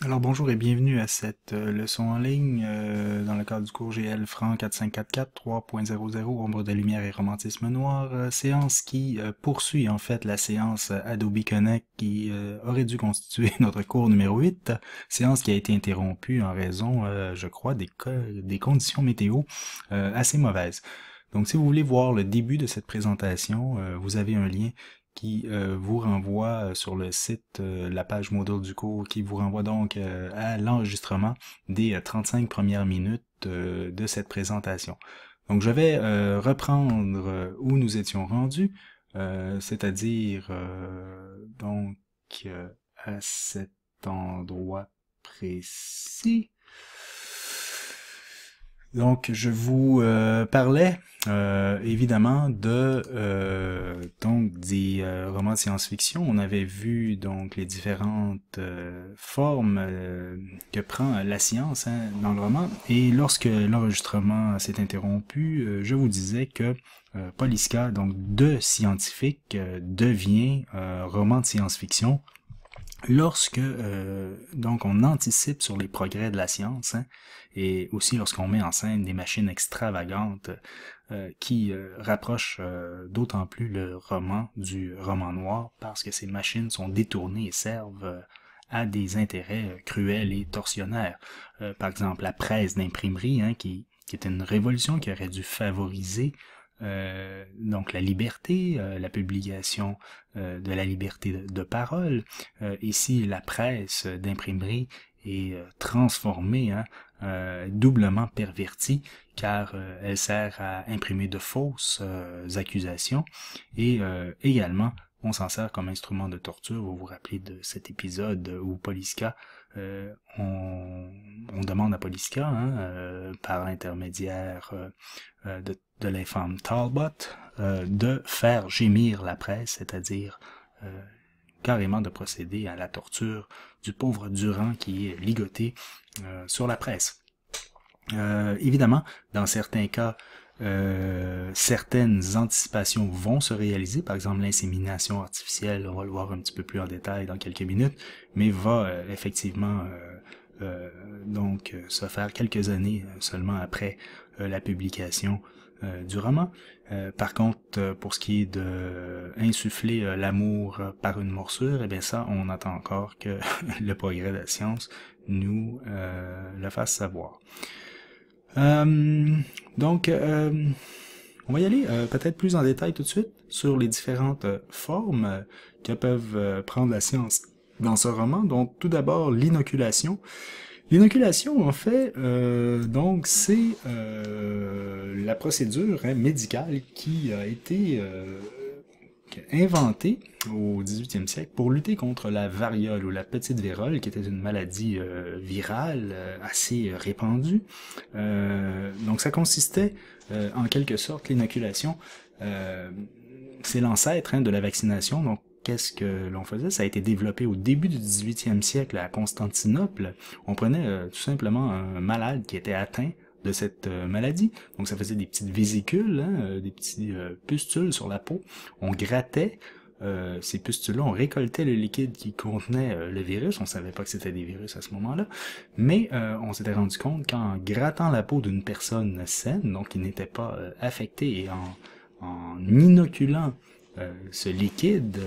Alors bonjour et bienvenue à cette leçon en ligne dans le cadre du cours GL Franc 4544 3.00 Ombre de lumière et romantisme noir, séance qui poursuit en fait la séance Adobe Connect qui aurait dû constituer notre cours numéro 8, séance qui a été interrompue en raison, je crois, des conditions météo assez mauvaises. Donc si vous voulez voir le début de cette présentation, vous avez un lien qui vous renvoie sur le site, la page Moodle du cours, qui vous renvoie donc à l'enregistrement des 35 premières minutes de cette présentation. Donc je vais reprendre où nous étions rendus, c'est-à-dire donc à cet endroit précis. Donc, je vous parlais évidemment de donc des romans de science-fiction. On avait vu donc les différentes formes que prend la science dans le roman. Et lorsque l'enregistrement s'est interrompu, je vous disais que Poliska, donc de scientifique, devient roman de science-fiction lorsque donc on anticipe sur les progrès de la science, et aussi lorsqu'on met en scène des machines extravagantes qui rapprochent d'autant plus le roman du roman noir, parce que ces machines sont détournées et servent à des intérêts cruels et torsionnaires. Par exemple, la presse d'imprimerie, qui est une révolution qui aurait dû favoriser donc la liberté, la publication de la liberté de parole. Ici, la presse d'imprimerie est transformée, doublement pervertie, car elle sert à imprimer de fausses accusations et également on s'en sert comme instrument de torture. Vous vous rappelez de cet épisode où Poliska, on demande à Poliska, par l'intermédiaire de l'infâme Talbot, de faire gémir la presse, c'est-à-dire carrément de procéder à la torture du pauvre Durand qui est ligoté sur la presse. Évidemment, dans certains cas, certaines anticipations vont se réaliser, par exemple l'insémination artificielle, on va le voir un petit peu plus en détail dans quelques minutes, mais va effectivement donc se faire quelques années seulement après la publication du roman. Par contre, pour ce qui est de insuffler l'amour par une morsure, eh bien ça, on attend encore que le progrès de la science nous le fasse savoir. Donc, on va y aller peut-être plus en détail tout de suite sur les différentes formes que peuvent prendre la science dans ce roman. Donc, tout d'abord, l'inoculation. L'inoculation, en fait, donc c'est la procédure médicale qui a été inventée au 18e siècle pour lutter contre la variole ou la petite vérole, qui était une maladie virale assez répandue. Donc ça consistait en quelque sorte, l'inoculation, c'est l'ancêtre de la vaccination. Donc qu'est-ce que l'on faisait? Ça a été développé au début du 18e siècle à Constantinople. On prenait tout simplement un malade qui était atteint de cette maladie. Donc ça faisait des petites vésicules, des petits pustules sur la peau. On grattait ces pustules-là, on récoltait le liquide qui contenait le virus. On savait pas que c'était des virus à ce moment-là, mais on s'était rendu compte qu'en grattant la peau d'une personne saine, donc qui n'était pas affectée, et en inoculant ce liquide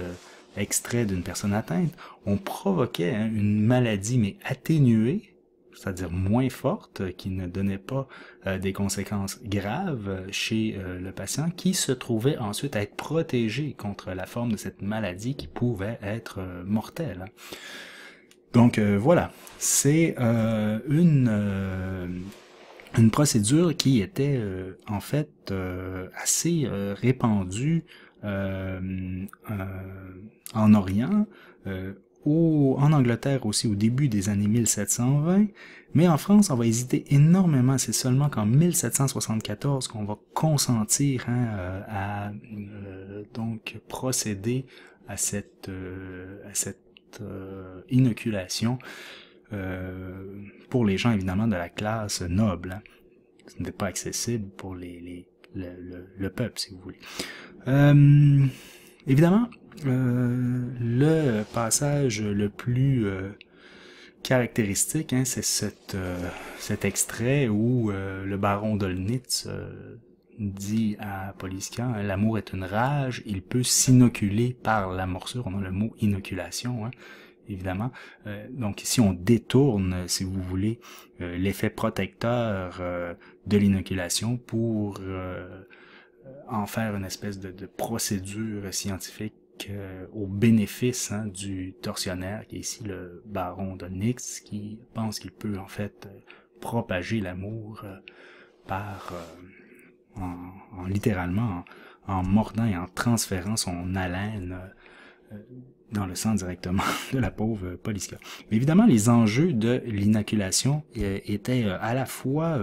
extrait d'une personne atteinte, on provoquait une maladie mais atténuée, c'est-à-dire moins forte, qui ne donnait pas des conséquences graves chez le patient, qui se trouvait ensuite à être protégé contre la forme de cette maladie qui pouvait être mortelle. Donc voilà, c'est une procédure qui était en fait assez répandue en Orient, en Angleterre aussi au début des années 1720, mais en France, on va hésiter énormément. C'est seulement qu'en 1774 qu'on va consentir à donc procéder à cette inoculation pour les gens évidemment de la classe noble. Ce n'était pas accessible pour le peuple, si vous voulez. Évidemment, le passage le plus caractéristique, hein, c'est cet extrait où le baron Dolnitz dit à Poliska, hein, l'amour est une rage, il peut s'inoculer par la morsure. On a le mot inoculation, hein, évidemment. Donc ici, on détourne, si vous voulez, l'effet protecteur de l'inoculation pour en faire une espèce de procédure scientifique au bénéfice, hein, du tortionnaire, qui est ici le baron Dolnitz, qui pense qu'il peut en fait propager l'amour par littéralement en mordant et en transférant son haleine dans le sang directement de la pauvre Poliska. Mais évidemment, les enjeux de l'inoculation étaient à la fois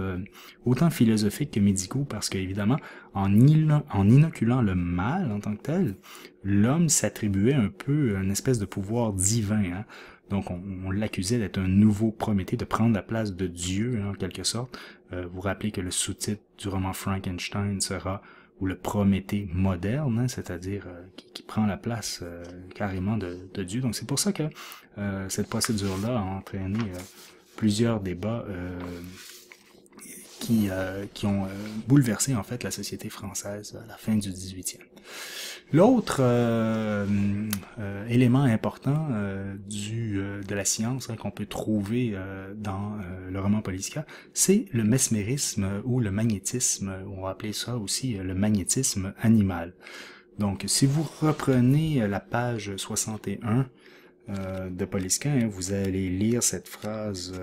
autant philosophiques que médicaux, parce qu'évidemment, en inoculant le mal en tant que tel, l'homme s'attribuait un peu une espèce de pouvoir divin, hein. Donc, on l'accusait d'être un nouveau Prométhée, de prendre la place de Dieu, hein, en quelque sorte. Vous vous rappelez que le sous-titre du roman Frankenstein sera ou le Prométhée moderne, hein, c'est-à-dire qui prend la place carrément de Dieu. Donc c'est pour ça que cette procédure-là a entraîné plusieurs débats qui ont bouleversé en fait la société française à la fin du 18e. L'autre élément important de la science, hein, qu'on peut trouver dans le roman Poliska, c'est le mesmérisme ou le magnétisme. On va appeler ça aussi le magnétisme animal. Donc, si vous reprenez la page 61 de Poliska, hein, vous allez lire cette phrase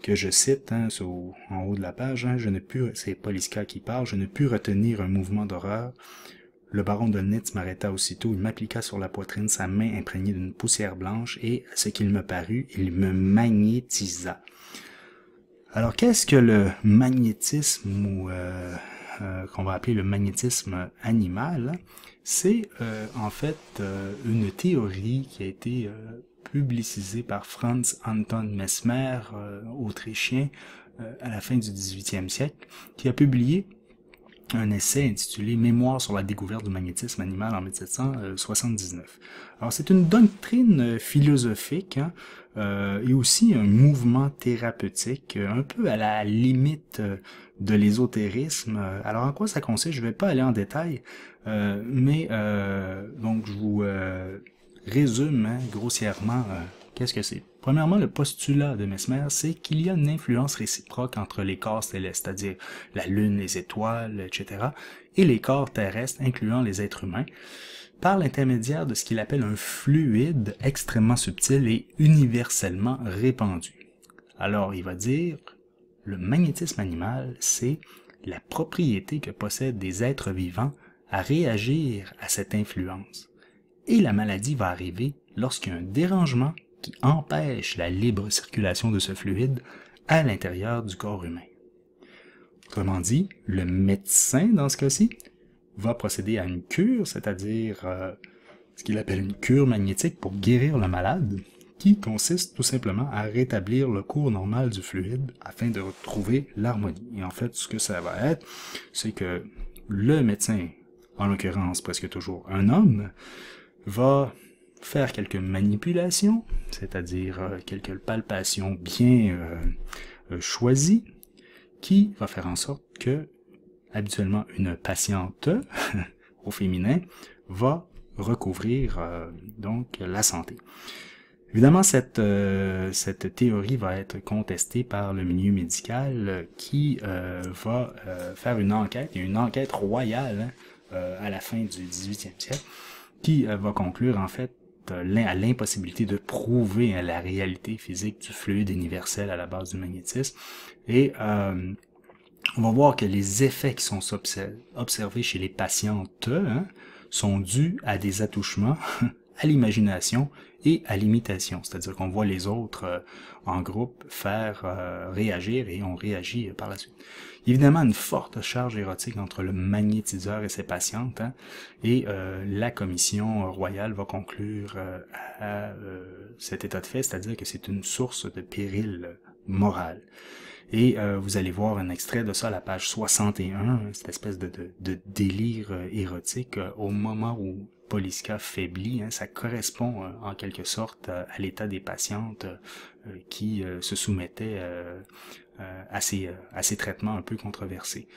que je cite, hein, en haut de la page, hein, c'est Poliska qui parle, je ne pus retenir un mouvement d'horreur. Le baron Dolnitz m'arrêta aussitôt, il m'appliqua sur la poitrine sa main imprégnée d'une poussière blanche, et, à ce qu'il me parut, il me magnétisa. Alors, qu'est-ce que le magnétisme, ou qu'on va appeler le magnétisme animal? C'est en fait une théorie qui a été publicisée par Franz Anton Mesmer, autrichien, à la fin du 18e siècle, qui a publié un essai intitulé « Mémoire sur la découverte du magnétisme animal » en 1779. Alors, c'est une doctrine philosophique, hein, et aussi un mouvement thérapeutique, un peu à la limite de l'ésotérisme. Alors, en quoi ça consiste? Je ne vais pas aller en détail, mais donc je vous résume, hein, grossièrement qu'est-ce que c'est. Premièrement, le postulat de Mesmer, c'est qu'il y a une influence réciproque entre les corps célestes, c'est-à-dire la Lune, les étoiles, etc., et les corps terrestres, incluant les êtres humains, par l'intermédiaire de ce qu'il appelle un fluide extrêmement subtil et universellement répandu. Alors, il va dire, le magnétisme animal, c'est la propriété que possèdent des êtres vivants à réagir à cette influence. Et la maladie va arriver lorsqu'il y a un dérangement qui empêche la libre circulation de ce fluide à l'intérieur du corps humain. Autrement dit, le médecin, dans ce cas-ci, va procéder à une cure, c'est-à-dire ce qu'il appelle une cure magnétique pour guérir le malade, qui consiste tout simplement à rétablir le cours normal du fluide afin de retrouver l'harmonie. Et en fait, ce que ça va être, c'est que le médecin, en l'occurrence presque toujours un homme, va faire quelques manipulations, c'est-à-dire quelques palpations bien choisies, qui va faire en sorte que, habituellement, une patiente au féminin va recouvrir donc la santé. Évidemment, cette théorie va être contestée par le milieu médical qui va faire une enquête royale, hein, à la fin du 18e siècle, qui va conclure en fait à l'impossibilité de prouver la réalité physique du fluide universel à la base du magnétisme. Et on va voir que les effets qui sont observés chez les patientes, hein, sont dus à des attouchements, à l'imagination et à l'imitation. C'est-à-dire qu'on voit les autres en groupe faire réagir et on réagit par la suite. Évidemment, une forte charge érotique entre le magnétiseur et ses patientes, hein, et la commission royale va conclure à cet état de fait, c'est-à-dire que c'est une source de péril moral. Et vous allez voir un extrait de ça à la page 61, cette espèce de délire érotique au moment où Polisca faiblit. Hein, ça correspond en quelque sorte à l'état des patientes qui se soumettaient à ces traitements un peu controversés.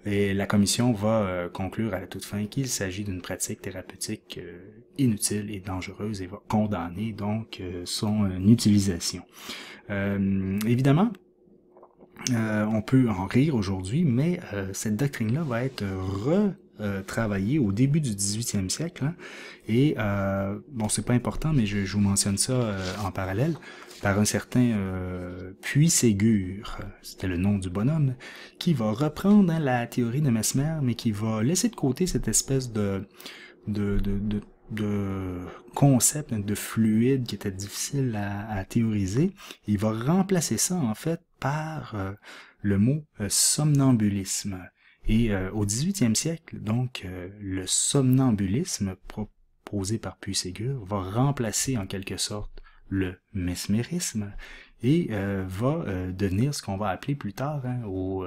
Et la commission va conclure à la toute fin qu'il s'agit d'une pratique thérapeutique inutile et dangereuse et va condamner donc son utilisation. Évidemment, on peut en rire aujourd'hui, mais cette doctrine-là va être retravaillée au début du 18e siècle. Hein, et, bon, c'est pas important, mais je vous mentionne ça en parallèle, par un certain Puységur, c'était le nom du bonhomme, qui va reprendre hein, la théorie de Mesmer, mais qui va laisser de côté cette espèce de concept, de fluide qui était difficile à théoriser. Il va remplacer ça, en fait, par le mot somnambulisme. Et au 18e siècle, donc, le somnambulisme proposé par Puységur va remplacer en quelque sorte le mesmérisme et va devenir ce qu'on va appeler plus tard, hein,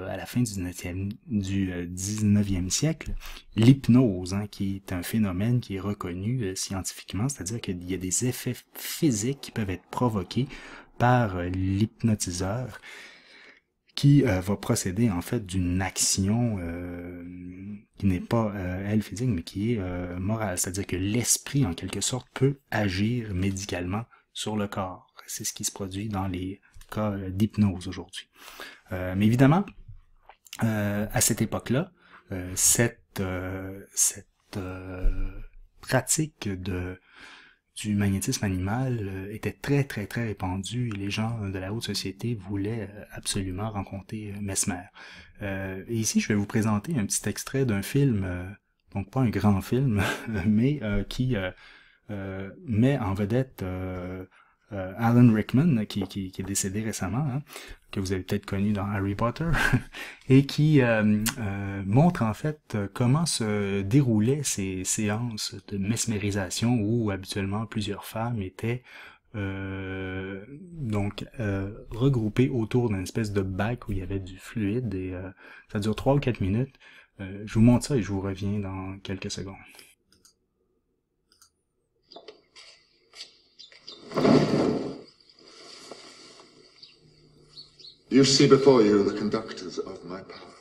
à la fin du 19e siècle, l'hypnose, hein, qui est un phénomène qui est reconnu scientifiquement, c'est-à-dire qu'il y a des effets physiques qui peuvent être provoqués par l'hypnotiseur qui va procéder en fait d'une action qui n'est pas elle physique, mais qui est morale, c'est-à-dire que l'esprit en quelque sorte peut agir médicalement sur le corps. C'est ce qui se produit dans les cas d'hypnose aujourd'hui. Mais évidemment, à cette époque-là, cette pratique du magnétisme animal était très très très répandue et les gens de la haute société voulaient absolument rencontrer Mesmer. Et ici, je vais vous présenter un petit extrait d'un film, donc pas un grand film, mais qui met en vedette Alan Rickman, qui est décédé récemment, hein, que vous avez peut-être connu dans Harry Potter, et qui montre en fait comment se déroulaient ces séances de mesmérisation où habituellement plusieurs femmes étaient regroupées autour d'une espèce de bac où il y avait du fluide et ça dure 3 ou 4 minutes. Je vous montre ça et je vous reviens dans quelques secondes. You see before you the conductors of my power.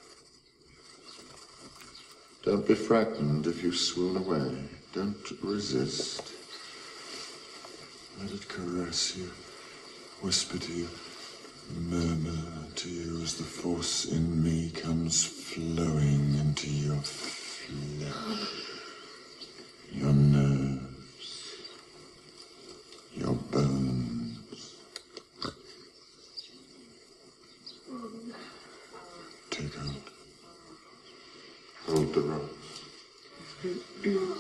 Don't be frightened if you swoon away. Don't resist. Let it caress you, whisper to you, murmur to you as the force in me comes flowing into your flesh, your nerves, your bones. Take hold. Hold the rope. You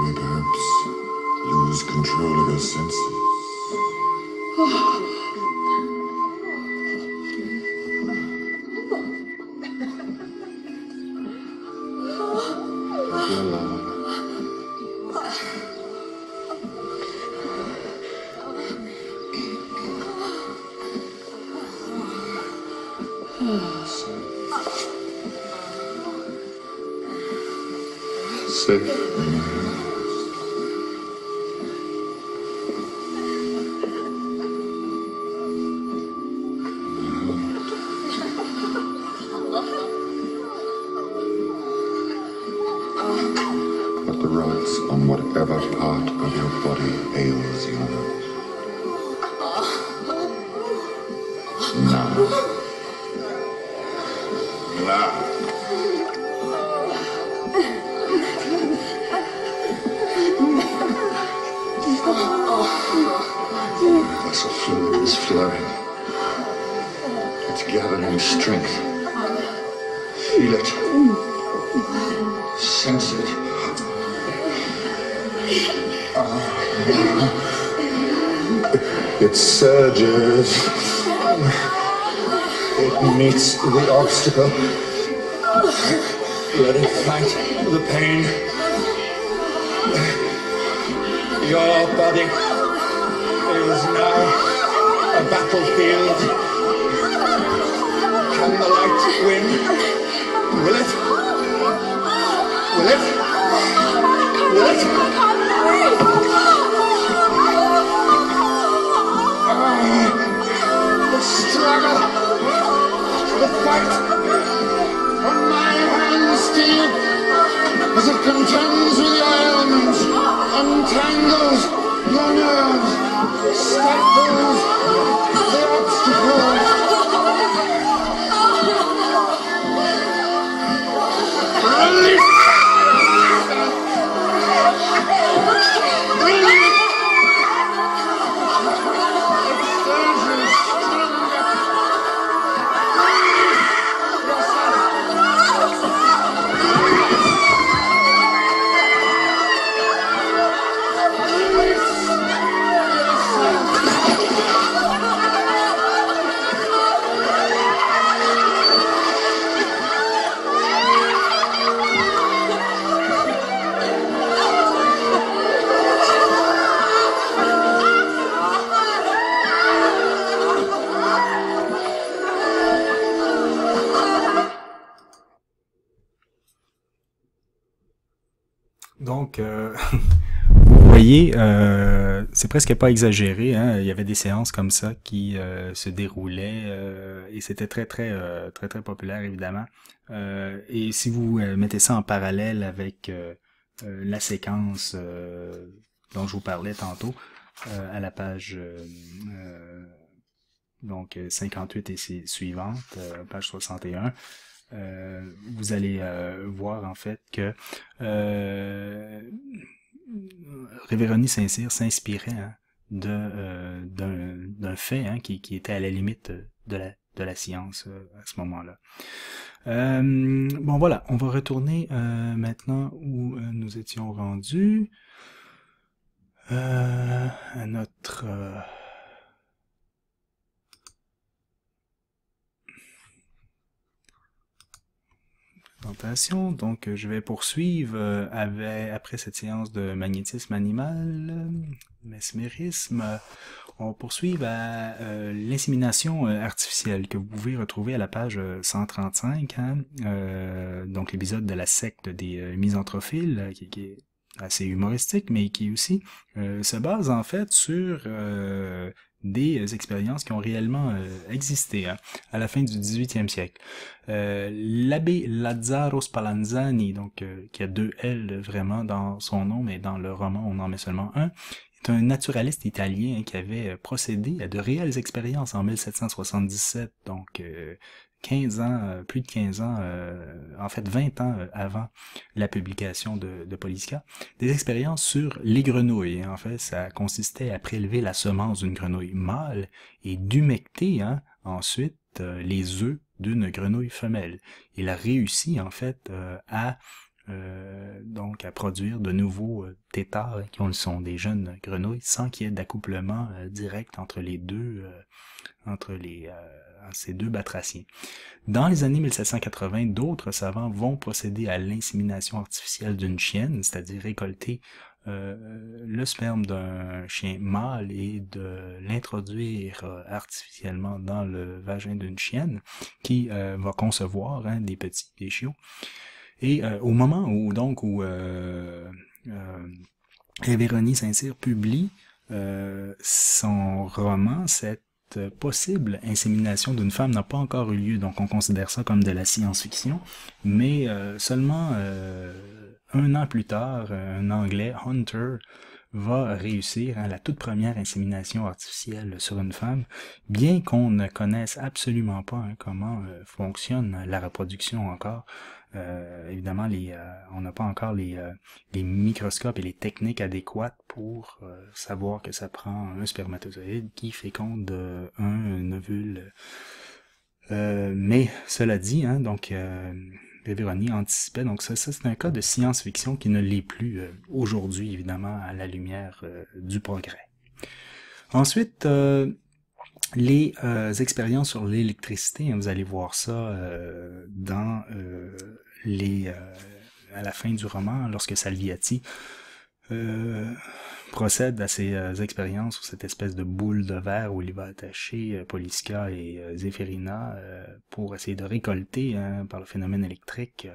may perhaps lose control of your senses. Safe in your hands. Put the rods on whatever part of your body ails you most. Now. Now. The vessel fluid is flowing. It's gathering strength. Feel it. Sense it. It surges. It meets the obstacle. Let it fight the pain. Your body is now a battlefield. Can the light win? Will it? Will it? Will it? The struggle, the fight, from my hands to you, as it contends with your ailments, untangles your nerves, stifles the obstacles. Release! Release! Donc, vous voyez, c'est presque pas exagéré, hein? Il y avait des séances comme ça qui se déroulaient et c'était très populaire évidemment. Et si vous mettez ça en parallèle avec la séquence dont je vous parlais tantôt, à la page donc 58 et suivante, page 61. Vous allez voir en fait que Révérony Saint-Cyr s'inspirait hein, d'un fait hein, qui était à la limite de la science à ce moment-là. Bon voilà, on va retourner maintenant où nous étions rendus à notre présentation. Donc, je vais poursuivre après cette séance de magnétisme animal, mesmérisme. On va poursuivre à l'insémination artificielle que vous pouvez retrouver à la page 135. Hein, donc, l'épisode de la secte des misanthrophiles, qui est assez humoristique, mais qui aussi se base en fait sur des expériences qui ont réellement existé hein, à la fin du 18e siècle. L'abbé Lazzaro Spallanzani, donc qui a 2 L vraiment dans son nom, mais dans le roman on en met seulement un, est un naturaliste italien hein, qui avait procédé à de réelles expériences en 1777, donc 15 ans, plus de 15 ans, en fait 20 ans avant la publication de Polyscia, des expériences sur les grenouilles. En fait, ça consistait à prélever la semence d'une grenouille mâle et d'humecter hein, ensuite les œufs d'une grenouille femelle. Il a réussi en fait donc à produire de nouveaux têtards qui sont des jeunes grenouilles sans qu'il y ait d'accouplement direct entre les deux ces deux batraciens. Dans les années 1780, d'autres savants vont procéder à l'insémination artificielle d'une chienne, c'est-à-dire récolter le sperme d'un chien mâle et de l'introduire artificiellement dans le vagin d'une chienne qui va concevoir hein, des chiots. Et au moment où Révérony Saint-Cyr publie son roman, cette possible insémination d'une femme n'a pas encore eu lieu, donc on considère ça comme de la science-fiction, mais seulement 1 an plus tard, un Anglais, Hunter, va réussir hein, la toute première insémination artificielle sur une femme, bien qu'on ne connaisse absolument pas hein, comment fonctionne la reproduction encore. Évidemment, on n'a pas encore les microscopes et les techniques adéquates pour savoir que ça prend un spermatozoïde qui féconde un ovule. Mais cela dit, hein, donc Révérony anticipait, donc ça c'est un cas de science-fiction qui ne l'est plus aujourd'hui, évidemment, à la lumière du progrès. Ensuite, les expériences sur l'électricité, hein, vous allez voir ça dans à la fin du roman, lorsque Salviati procède à ses expériences sur cette espèce de boule de verre où il va attacher Poliska et Zéphirina pour essayer de récolter par le phénomène électrique.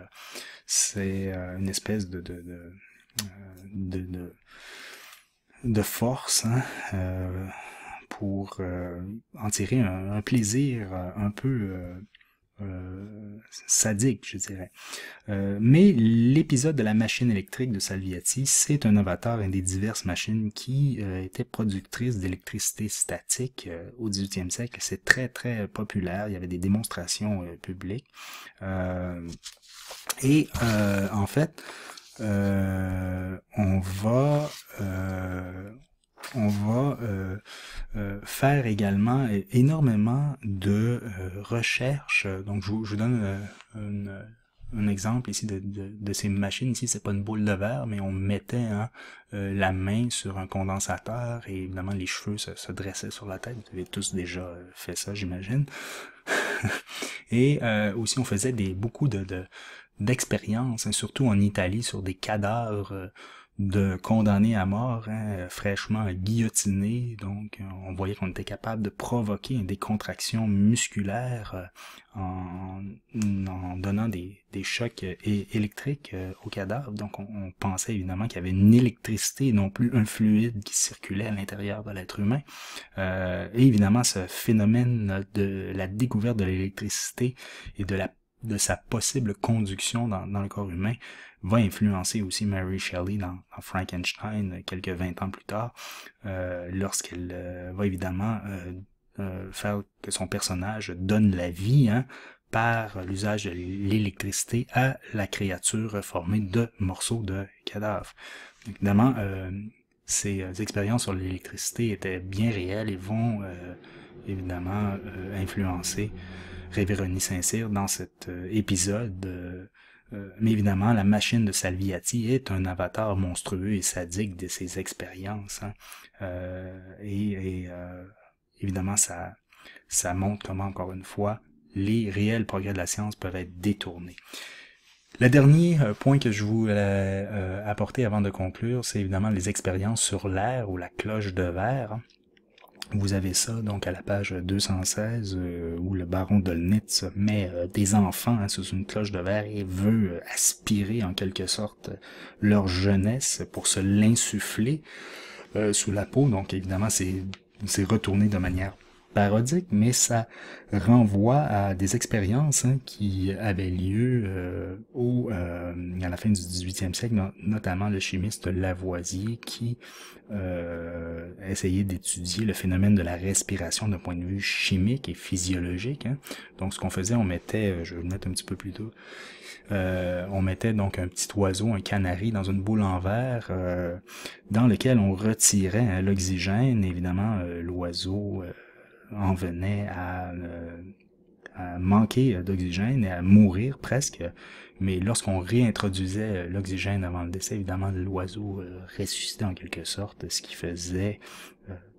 C'est une espèce de force pour en tirer un plaisir un peu sadique, je dirais. Mais l'épisode de la machine électrique de Salviati, c'est un avatar des diverses machines qui étaient productrices d'électricité statique au 18e siècle. C'est très très populaire. Il y avait des démonstrations publiques. En fait, on va faire également énormément de recherches. Donc, je vous donne un exemple ici de ces machines. Ici, c'est pas une boule de verre, mais on mettait la main sur un condensateur et évidemment, les cheveux se dressaient sur la tête. Vous avez tous déjà fait ça, j'imagine. Et aussi, on faisait beaucoup d'expériences, surtout en Italie, sur des cadavres de condamnés à mort, fraîchement guillotinés. Donc, on voyait qu'on était capable de provoquer des contractions musculaires en donnant des chocs électriques au cadavre. Donc, on pensait évidemment qu'il y avait une électricité et non plus un fluide qui circulait à l'intérieur de l'être humain. Et évidemment, ce phénomène de la découverte de l'électricité et de sa possible conduction dans le corps humain va influencer aussi Mary Shelley dans Frankenstein quelques 20 ans plus tard, lorsqu'elle va évidemment faire que son personnage donne la vie par l'usage de l'électricité à la créature formée de morceaux de cadavres. Évidemment, ces expériences sur l'électricité étaient bien réelles et vont évidemment influencer Révérony Saint-Cyr dans cet épisode. Mais évidemment, la machine de Salviati est un avatar monstrueux et sadique de ses expériences. Évidemment, ça montre comment, encore une fois, les réels progrès de la science peuvent être détournés. Le dernier point que je voulais apporter avant de conclure, c'est évidemment les expériences sur l'air ou la cloche de verre. Vous avez ça donc à la page 216 où le baron Dolnitz met des enfants sous une cloche de verre et veut aspirer en quelque sorte leur jeunesse pour se l'insuffler sous la peau. Donc évidemment c'est retourné de manière parodique, mais ça renvoie à des expériences qui avaient lieu à la fin du 18e siècle, notamment le chimiste Lavoisier qui essayait d'étudier le phénomène de la respiration d'un point de vue chimique et physiologique. Donc ce qu'on faisait, on mettait, je vais le mettre un petit peu plus tôt, on mettait donc un petit oiseau, un canari, dans une boule en verre dans lequel on retirait l'oxygène. Évidemment, l'oiseau en venait à manquer d'oxygène et à mourir presque. Mais lorsqu'on réintroduisait l'oxygène avant le décès, évidemment, l'oiseau ressuscitait en quelque sorte, ce qui faisait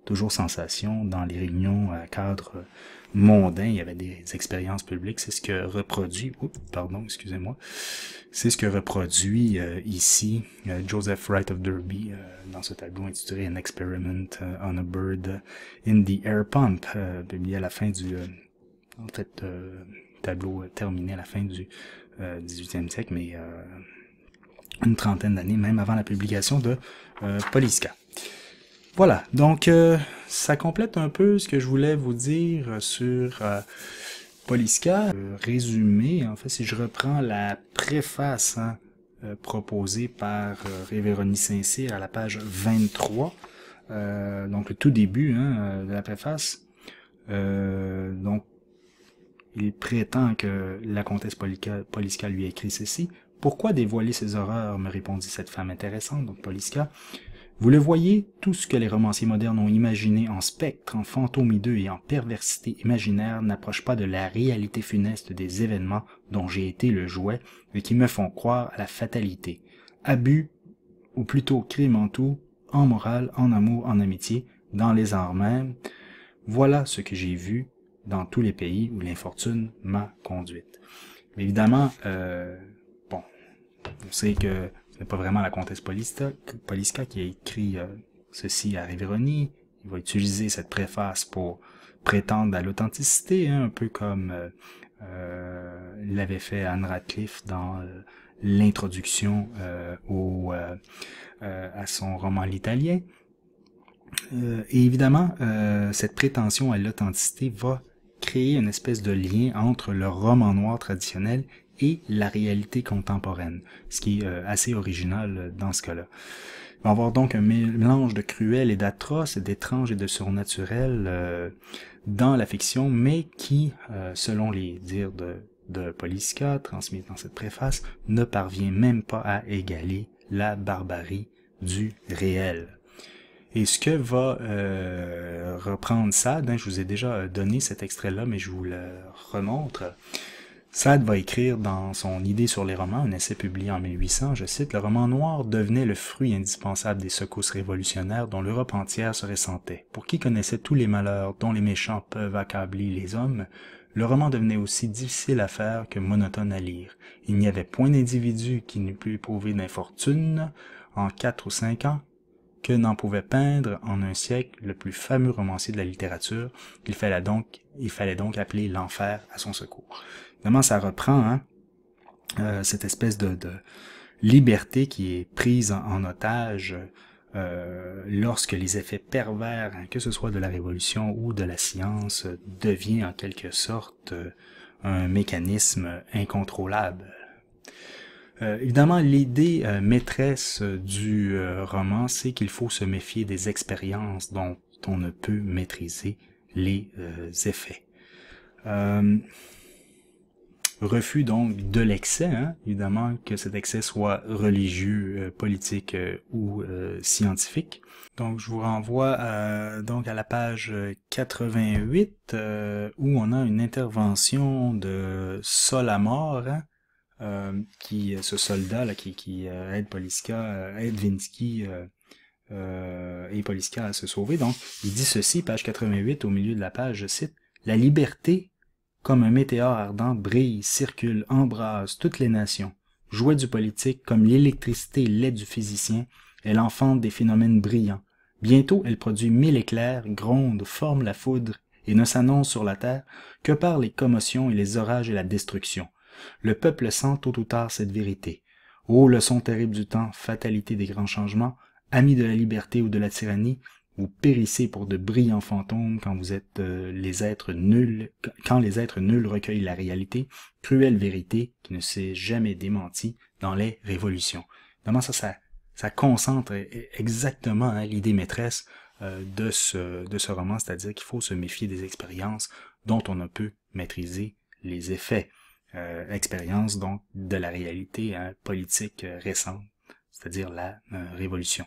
toujours sensation dans les réunions à cadre mondain. Il y avait des expériences publiques. C'est ce que reproduit, c'est ce que reproduit ici Joseph Wright of Derby dans ce tableau intitulé An Experiment on a Bird in the Air Pump, publié à la fin du tableau terminé à la fin du 18e siècle, mais une trentaine d'années, même avant la publication de Poliska. Voilà, donc ça complète un peu ce que je voulais vous dire sur Poliska. Résumé, en fait, si je reprends la préface proposée par Révérony Saint-Cyr à la page 23, donc le tout début de la préface, donc il prétend que la comtesse Poliska lui a écrit ceci. « Pourquoi dévoiler ces horreurs ?» me répondit cette femme intéressante, donc Poliska. « Vous le voyez, tout ce que les romanciers modernes ont imaginé en spectre, en fantôme hideux et en perversité imaginaire n'approche pas de la réalité funeste des événements dont j'ai été le jouet et qui me font croire à la fatalité. Abus, ou plutôt crime en tout, en morale, en amour, en amitié, dans les arts même. Voilà ce que j'ai vu dans tous les pays où l'infortune m'a conduite. » Évidemment, On sait que ce n'est pas vraiment la comtesse Poliska qui a écrit ceci à Révéronie. Il va utiliser cette préface pour prétendre à l'authenticité, hein, un peu comme l'avait fait Anne Radcliffe dans l'introduction à son roman L'Italien. Et évidemment, cette prétention à l'authenticité va créer une espèce de lien entre le roman noir traditionnel et la réalité contemporaine, ce qui est assez original dans ce cas-là. Il va y avoir donc un mélange de cruel et d'atroce, d'étrange et de surnaturel dans la fiction, mais qui, selon les dires de Poliska, transmis dans cette préface, ne parvient même pas à égaler la barbarie du réel. Et ce que va reprendre Sade, hein, je vous ai déjà donné cet extrait-là, mais je vous le remontre. Sade va écrire dans son Idée sur les romans, un essai publié en 1800, je cite, « Le roman noir devenait le fruit indispensable des secousses révolutionnaires dont l'Europe entière se ressentait. Pour qui connaissait tous les malheurs dont les méchants peuvent accabler les hommes, le roman devenait aussi difficile à faire que monotone à lire. Il n'y avait point d'individu qui n'eût pu éprouver d'infortune en 4 ou 5 ans, que n'en pouvait peindre en un siècle le plus fameux romancier de la littérature. Il fallait donc appeler l'enfer à son secours. » Évidemment, ça reprend cette espèce de liberté qui est prise en otage lorsque les effets pervers, hein, que ce soit de la révolution ou de la science, devient en quelque sorte un mécanisme incontrôlable. Évidemment, l'idée maîtresse du roman, c'est qu'il faut se méfier des expériences dont on ne peut maîtriser les effets. Refus donc de l'excès, hein, évidemment, que cet excès soit religieux, politique ou scientifique. Donc je vous renvoie donc à la page 88 où on a une intervention de Solamore, hein, ce soldat là qui aide Poliska, aide Vinsky et Poliska à se sauver. Donc il dit ceci, page 88, au milieu de la page, je cite, « La liberté, comme un météore ardent, brille, circule, embrase toutes les nations. Jouet du politique, comme l'électricité l'est du physicien, elle enfante des phénomènes brillants. Bientôt, elle produit 1000 éclairs, gronde, forme la foudre, et ne s'annonce sur la terre que par les commotions et les orages et la destruction. Le peuple sent tôt ou tard cette vérité. Ô leçon terrible du temps, fatalité des grands changements, amis de la liberté ou de la tyrannie, vous périssez pour de brillants fantômes quand vous êtes les êtres nuls, quand les êtres nuls recueillent la réalité, cruelle vérité qui ne s'est jamais démentie dans les révolutions. » Évidemment, ça concentre exactement hein, l'idée maîtresse de ce roman, c'est-à-dire qu'il faut se méfier des expériences dont on ne peut maîtriser les effets. Expérience donc de la réalité hein, politique récente, c'est-à-dire la révolution.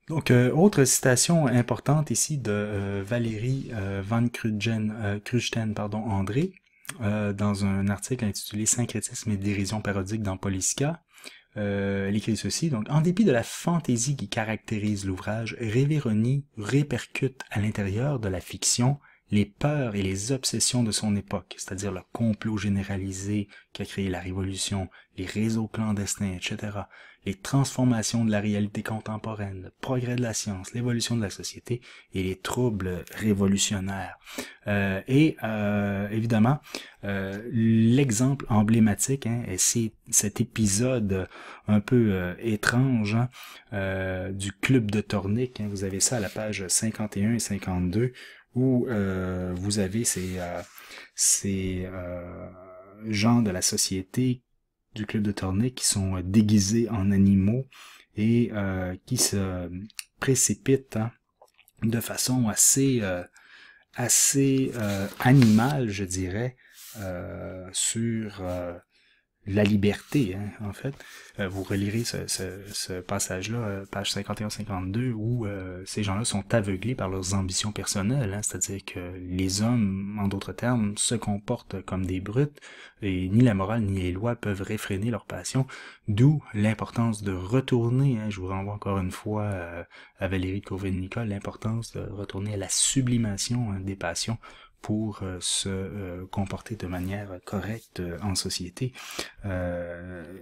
Donc, autre citation importante ici de Valérie Van Kruchten, André, dans un article intitulé « Syncrétisme et dérision parodique dans Poliska ». Elle écrit ceci, donc, « En dépit de la fantaisie qui caractérise l'ouvrage, Révéronie répercute à l'intérieur de la fiction les peurs et les obsessions de son époque, c'est-à-dire le complot généralisé qui a créé la Révolution, les réseaux clandestins, etc., les transformations de la réalité contemporaine, le progrès de la science, l'évolution de la société et les troubles révolutionnaires. » Évidemment, l'exemple emblématique, hein, c'est cet épisode un peu étrange hein, du club de Tornic. Hein, vous avez ça à la page 51 et 52, où vous avez ces gens de la société du club de Tornic qui sont déguisés en animaux et qui se précipitent hein, de façon assez animale, je dirais, sur la liberté, hein, en fait. Vous relirez ce passage-là, page 51-52, où ces gens-là sont aveuglés par leurs ambitions personnelles, hein, c'est-à-dire que les hommes, en d'autres termes, se comportent comme des brutes, et ni la morale ni les lois peuvent réfréner leur passion, d'où l'importance de retourner, hein, je vous renvoie encore une fois à Valérie de Courville-Nicole, l'importance de retourner à la sublimation hein, des passions pour se comporter de manière correcte en société.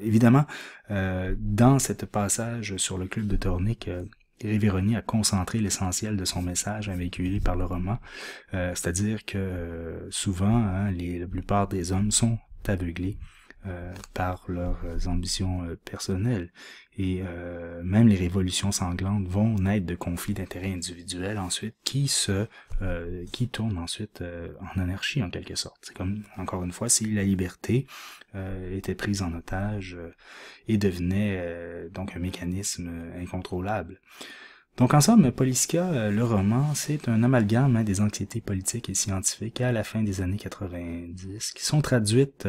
Évidemment, dans ce passage sur le club de Tornic, Riveroni a concentré l'essentiel de son message véhiculé par le roman, c'est-à-dire que souvent, la plupart des hommes sont aveuglés par leurs ambitions personnelles. Et même les révolutions sanglantes vont naître de conflits d'intérêts individuels ensuite qui tournent ensuite en anarchie en quelque sorte. C'est comme, encore une fois, si la liberté était prise en otage et devenait donc un mécanisme incontrôlable. Donc en somme, Policica, le roman, c'est un amalgame des anxiétés politiques et scientifiques à la fin des années 90 qui sont traduites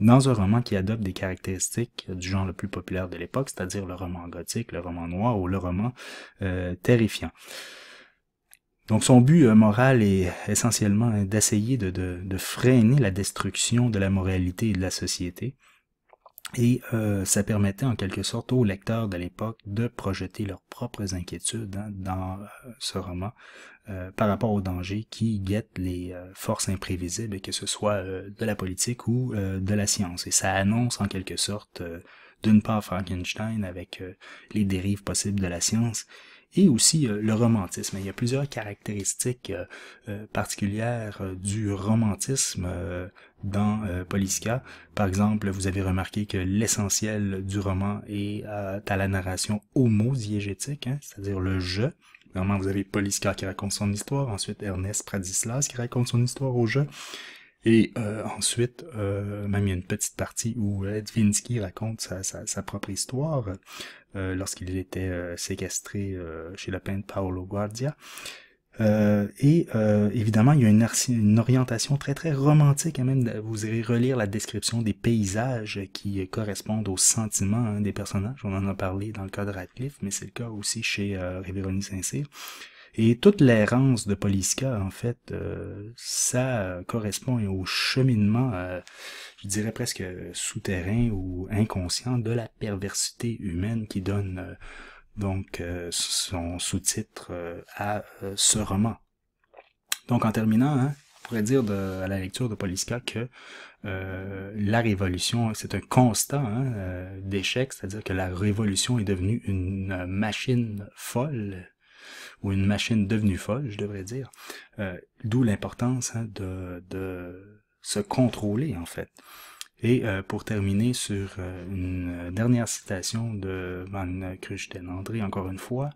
dans un roman qui adopte des caractéristiques du genre le plus populaire de l'époque, c'est-à-dire le roman gothique, le roman noir ou le roman terrifiant. Donc son but moral est essentiellement d'essayer de freiner la destruction de la moralité et de la société. Et ça permettait en quelque sorte aux lecteurs de l'époque de projeter leurs propres inquiétudes dans ce roman par rapport aux dangers qui guettent les forces imprévisibles, que ce soit de la politique ou de la science. Et ça annonce en quelque sorte d'une part Frankenstein avec les dérives possibles de la science, et aussi le romantisme. Il y a plusieurs caractéristiques particulières du romantisme dans Policica. Par exemple, vous avez remarqué que l'essentiel du roman est à la narration homodiégétique, c'est-à-dire le « je ». Normalement, vous avez Policica qui raconte son histoire, ensuite Ernest Pradislas qui raconte son histoire au « je ». Et ensuite, même il y a une petite partie où Dvinsky raconte sa propre histoire lorsqu'il était séquestré chez le peintre Paolo Guardia. Évidemment, il y a une orientation très très romantique, même vous irez relire la description des paysages qui correspondent aux sentiments des personnages. On en a parlé dans le cas de Radcliffe, mais c'est le cas aussi chez Riveroni Saint-Cyr. Et toute l'errance de Policica, en fait, ça correspond au cheminement, je dirais presque souterrain ou inconscient de la perversité humaine qui donne donc son sous-titre à ce roman. Donc en terminant, on pourrait dire à la lecture de Policica que la révolution, c'est un constat d'échec, c'est-à-dire que la révolution est devenue une machine folle, ou une machine devenue folle, je devrais dire, d'où l'importance de se contrôler, en fait. Et pour terminer sur une dernière citation de Van Kruchten-André, encore une fois,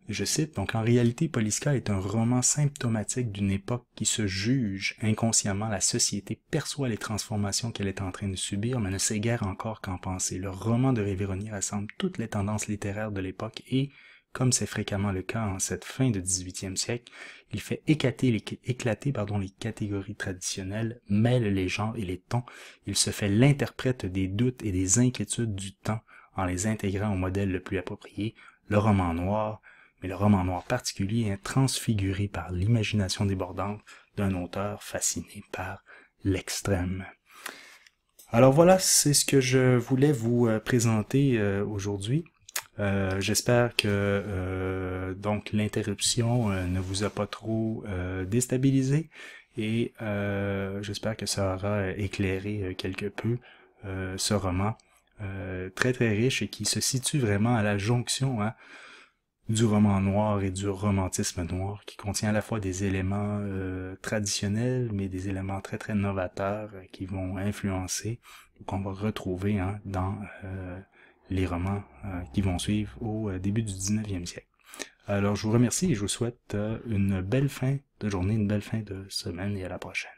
je cite, donc « En réalité, Policica est un roman symptomatique d'une époque qui se juge inconsciemment. La société perçoit les transformations qu'elle est en train de subir, mais ne sait guère encore qu'en penser. Le roman de Riveroni rassemble toutes les tendances littéraires de l'époque et, comme c'est fréquemment le cas en cette fin de 18e siècle, il fait éclater les catégories traditionnelles, mêle les genres et les tons, il se fait l'interprète des doutes et des inquiétudes du temps en les intégrant au modèle le plus approprié, le roman noir, mais le roman noir particulier est transfiguré par l'imagination débordante d'un auteur fasciné par l'extrême. » Alors voilà, c'est ce que je voulais vous présenter aujourd'hui. J'espère que donc l'interruption ne vous a pas trop déstabilisé et j'espère que ça aura éclairé quelque peu ce roman très très riche et qui se situe vraiment à la jonction du roman noir et du romantisme noir, qui contient à la fois des éléments traditionnels mais des éléments très très novateurs qui vont influencer, qu'on va retrouver dans les romans qui vont suivre au début du 19e siècle. Alors je vous remercie et je vous souhaite une belle fin de journée, une belle fin de semaine et à la prochaine.